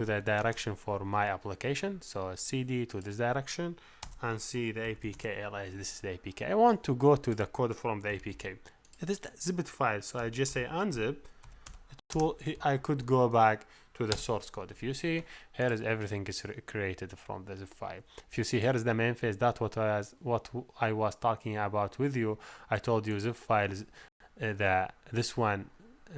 the direction for my application. So cd to this direction and see the APK alias. This is the APK. I want to go to the code from the APK. It is the zip file. So I just say unzip. I could go back to the source code. If you see, here is everything is created from the zip file. If you see, here is the main phase. That's what I was talking about with you. I told you zip files. This one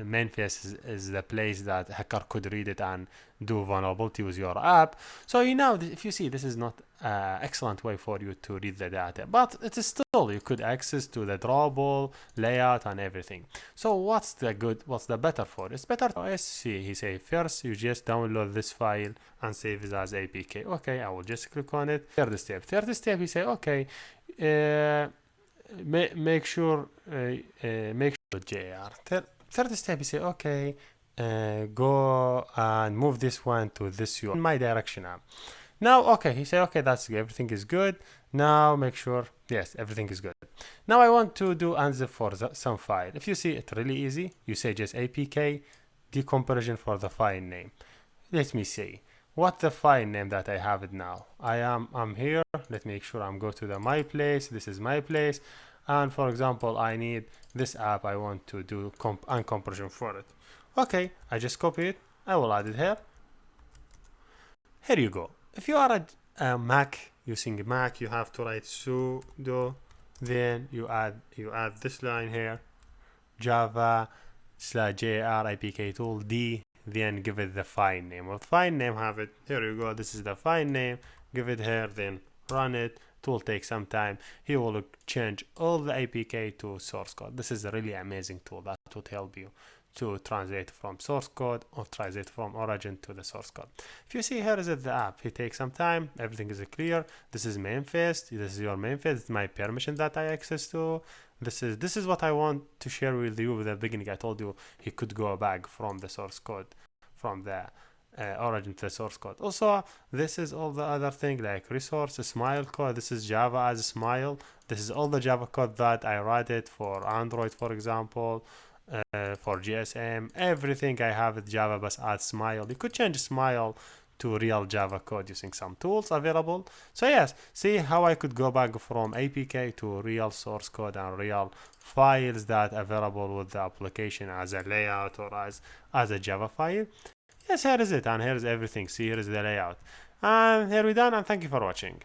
main phase is the place that hacker could read it and do vulnerability with your app. So if you see, this is not excellent way for you to read the data, but it is still, you could access to the drawable layout and everything. So what's the better for? It's better to see, he say first you just download this file and save it as APK. Okay, I will just click on it. Third step he say okay, make sure JR. Third step you say okay, go and move this one to this in my direction app. Now okay, he say okay, that's good, everything is good. Now make sure yes, everything is good. Now I want to do unzip for some file. If you see, it's really easy. You say just APK decompression for the file name. Let me see what the file name that I have it now. I'm here. Let me make sure I'm go to my place. This is my place. And for example, I need this app. I want to do uncompression for it. Okay, I just copy it. I will add it here. Here you go. If you are a Mac, using a Mac, you have to write sudo. Then you add this line here, Java /JR APK tool D. Then give it the file name. What file name have it? Here you go. This is the file name. Give it here. Then run it. It will take some time. He will change all the APK to source code. This is a really amazing tool that would help you to translate from source code or translate from origin to the source code. If you see, here is the app. It takes some time. Everything is clear. This is main phase. This is your main phase. It's my permission that I access to. This is what I want to share with you at the beginning. I told you he could go back from the source code, from the origin to the source code. Also, this is all the other thing like resource, smile code. This is Java as smile. This is all the Java code that I write it for Android, for example, for GSM. Everything I have with Java, but add smile. You could change smile to real Java code using some tools available. So yes, see how I could go back from APK to real source code and real files that available with the application as a layout or as a Java file. Yes, here is it, and here is everything. See, here is the layout. And here we're done, and thank you for watching.